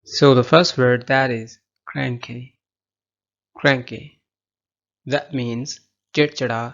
So the first word, that is cranky. Cranky. That means chidchida,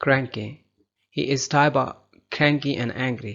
Cranky. He is type of cranky and angry.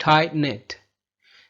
Tight knit.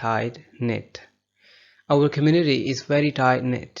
tight knit. Our community is very tight knit.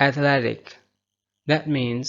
Athletic. That means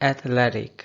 Athletic.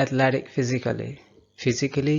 athletic physically. Physically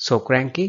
So cranky,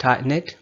Tight knit,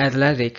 Athletic,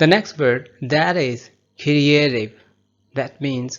The next word, that is creative. That means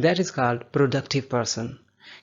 that is called productive person.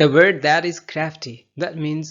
The word that is crafty, that means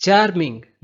Charming,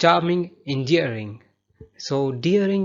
Charming, endearing. So dearing,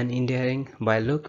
and endearing by look.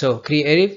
So creative,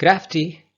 crafty,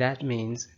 that means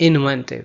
Uninventive.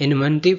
Inventive,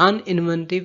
Uninventive,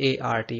ART,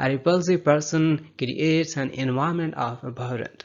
A repulsive person creates an environment of abhorrent.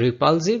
Repulsive,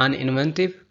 uninventive,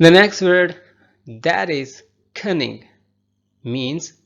The next word, that is cunning, means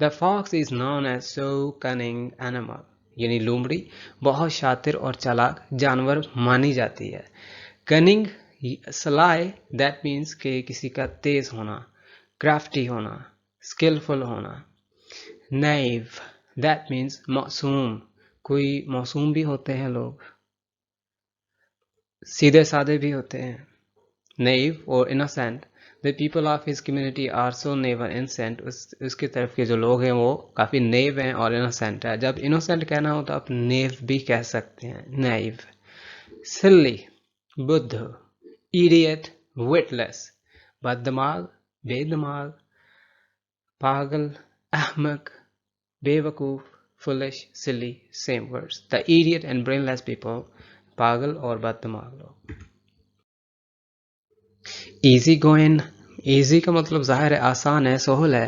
The fox is known as so cunning animal. یعنی لومڑی بہت شاطر اور چالاک جانور مانی جاتی ہے. کننگ سلائی that means کہ کسی کا تیز ہونا، کرافٹی ہونا، اسکلفل ہونا. نیو دیٹ مینس معصوم، کوئی معصوم بھی ہوتے ہیں لوگ، سیدھے سادے بھی ہوتے ہیں. نیو اور innocent, the people of his community are so naive and innocent. اس کی طرف کے جو لوگ ہیں وہ کافی نیو ہیں اور انوسینٹ ہے. جب انوسینٹ کہنا ہو تو آپ نیو بھی کہہ سکتے ہیں، نیو. سلی بدھ، ایڈیٹ وٹ لیس، بد دماغ بے دماغ، پاگل احمق، بے وقوف فلش سلی، same words. the idiot and brainless people، پاگل اور بد دماغ لوگ. ایزی گوئن، ایزی کا مطلب ظاہر ہے آسان ہے، سہل ہے.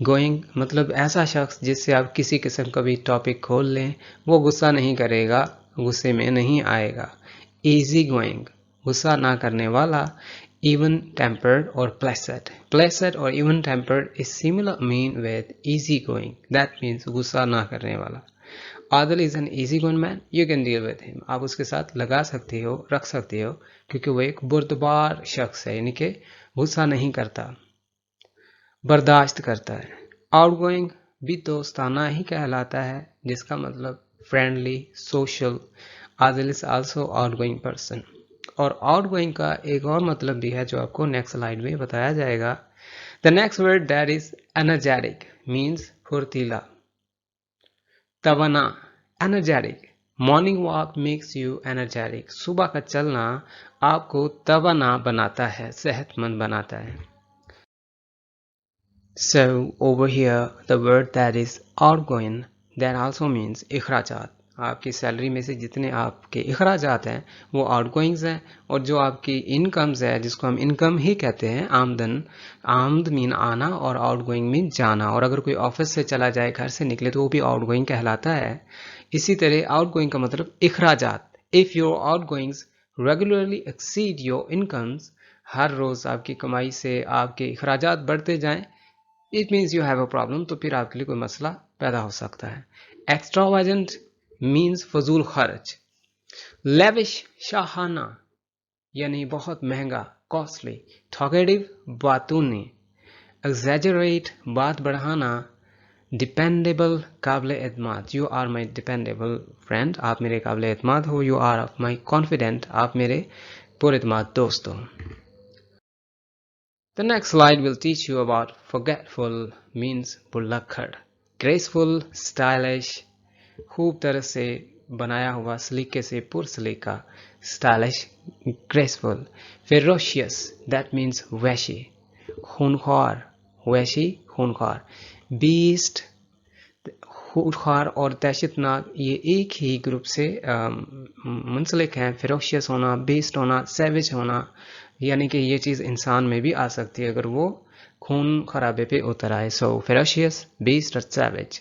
گوئنگ مطلب ایسا شخص جس سے آپ کسی قسم کا بھی ٹاپک کھول لیں وہ غصہ نہیں کرے گا، غصے میں نہیں آئے گا. ایزی گوئنگ، غصہ نہ کرنے والا. ایون ٹیمپرڈ اور پلیسڈ، پلیسڈ اور even tempered is similar mean with easy going. that means غصہ نہ کرنے والا. عادل is an easy going man. you can deal with him. آپ اس کے ساتھ لگا سکتے ہو، رکھ سکتے ہو، کیونکہ وہ ایک بردبار شخص ہے، یعنی کہ غصہ نہیں کرتا، برداشت کرتا ہے. آؤٹ گوئنگ بھی دوستانہ ہی کہلاتا ہے، جس کا مطلب friendly, social. Adil is also outgoing person. اور آؤٹ گوئنگ کا ایک اور مطلب بھی ہے جو آپ کو نیکسٹ سلائیڈ میں بتایا جائے گا. The next word that is energetic means پھرتیلا، توانا. energetic. Morning walk makes you energetic. صبح کا چلنا آپ کو توانا بناتا ہے، صحت مند بناتا ہے. So over here the word that is outgoing that also means اخراجات. آپ کی سیلری میں سے جتنے آپ کے اخراجات ہیں وہ آؤٹ گوئنگز ہیں، اور جو آپ کی انکمز ہے جس کو ہم انکم ہی کہتے ہیں، آمدن. آمد مین آنا اور آؤٹ گوئنگ مین جانا. اور اگر کوئی آفس سے چلا جائے، گھر سے نکلے تو وہ بھی آؤٹ گوئنگ کہلاتا ہے. اسی طرح آؤٹ گوئنگ کا مطلب اخراجات. If your outgoings regularly exceed your incomes، ہر روز آپ کی کمائی سے آپ کے اخراجات بڑھتے جائیں، it means you have a problem، تو پھر آپ کے لیے کوئی مسئلہ پیدا ہو سکتا ہے. extravagant means فضول خرچ. lavish شاہانہ یعنی بہت مہنگا، costly. talkative باتونی. exaggerate بات بڑھانا. dependable قابل اعتماد. you are my dependable friend، آپ میرے قابل اعتماد ہو. you are of my confident، آپ میرے پر اعتماد دوست ہو. The next slide will teach you about forgetful means بھلکھڑ. graceful stylish، خوب طرح سے بنایا ہوا، سلیقے سے پرسلیقہ. stylish graceful. ferocious that means وحشی، خونخوار. وحشی خونخوار. beast خونخوار اور دہشت ناک، یہ ایک ہی گروپ سے منسلک ہیں. فیروشیس ہونا، بیسٹ ہونا، سیوج ہونا، یعنی کہ یہ چیز انسان میں بھی آ سکتی ہے اگر وہ خون خرابے پہ اتر آئے. سو فیروشیس، بیسٹ اور سیوج.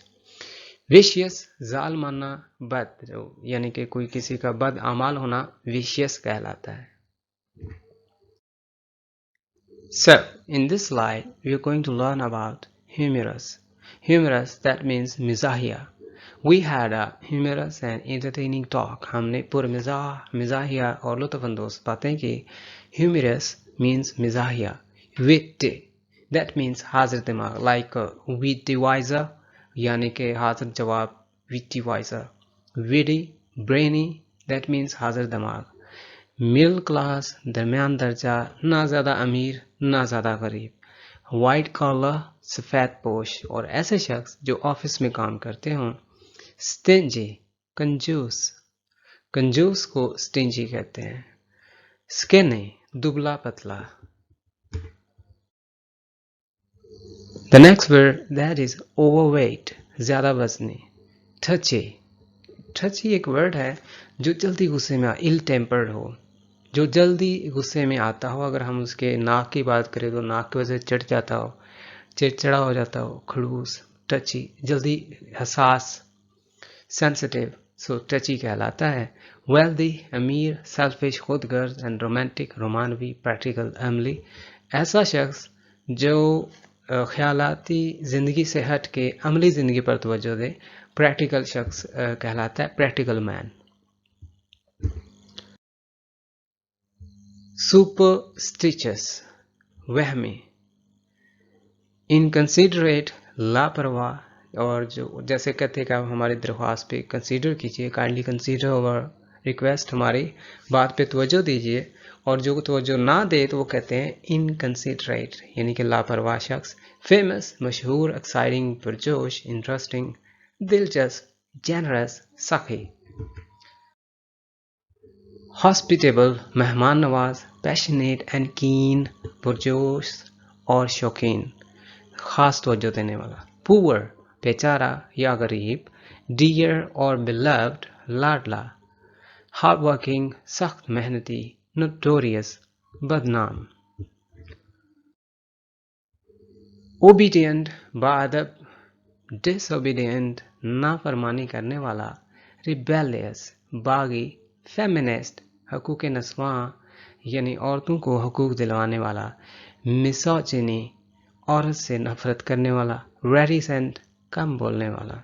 ویشیس ظالمانہ، بد، یعنی کہ کوئی کسی کا بد اعمال ہونا ویشیس کہلاتا ہے. So in this slide we are going to learn about humorous. Humorous that means مزاحیہ. We had a humorous and entertaining talk. ہم نے مزاحیہ اور لطف اندوز باتیں کی. Humorous means مزاحیہ. Witty that means حاضر دماغ، like witty wiser یعنی کہ حاضر جواب، witty wiser. Witty brainy that means حاضر دماغ. مڈل کلاس درمیان درجہ، نہ زیادہ امیر نہ زیادہ غریب. وائٹ کالر سفید پوش اور ایسے شخص جو آفس میں کام کرتے ہوں. اسٹینجی کنجوس، کنجوس کو اسٹینجی کہتے ہیں. اسکنی دبلا پتلا. The next word that is overweight زیادہ وزنی. ٹچی، ٹچی ایک ورڈ ہے جو جلدی غصے میں ill tempered ہو، جو جلدی غصے میں آتا ہو. اگر ہم اس کے ناک کی بات کریں تو ناک کی وجہ سے چڑھ جاتا ہو، چڑچڑا ہو جاتا ہو، کھڑوس. ٹچی جلدی حساس، سینسٹیو، سو ٹچی کہلاتا ہے. ویلدی امیر، سیلفش خود غرض، اینڈ رومانٹک رومانوی، پریکٹیکل عملی. ایسا شخص جو خیالاتی زندگی سے ہٹ کے عملی زندگی پر توجہ دے. پریکٹیکل شخص کہلاتا ہے، پریکٹیکل مین. سپرسٹیچس وہمی، انکنسیڈریٹ لاپرواہ، اور جو جیسے کہتے ہیں کہ آپ ہماری درخواست پہ کنسیڈر کیجئے، کائنڈلی کنسیڈر اوور ریکویسٹ، ہماری بات پہ توجہ دیجئے، اور جو توجہ نہ دے تو وہ کہتے ہیں انکنسیڈریٹ، یعنی کہ لاپرواہ شخص. فیمس مشہور، ایکسائٹنگ پرجوش، انٹرسٹنگ دلچسپ، جینرس سخی. ہاسپیٹیبل مہمان نواز، پیشنیٹ اینڈ کین پرجوش اور شوقین، خاص توجہ دینے والا. پور بیچارہ یا غریب، ڈیئر اور بلوڈ لاڈلا. ہارڈ ورکنگ سخت محنتی، نوٹوریس بدنام. اوبیڈینٹ باادب، ڈس اوبیڈینٹ نافرمانی کرنے والا. ریبیلیس باغی، فیمنسٹ حقوق نسواں یعنی عورتوں کو حقوق دلوانے والا. میسوجینی عورت سے نفرت کرنے والا. ریٹیسنٹ کم بولنے والا.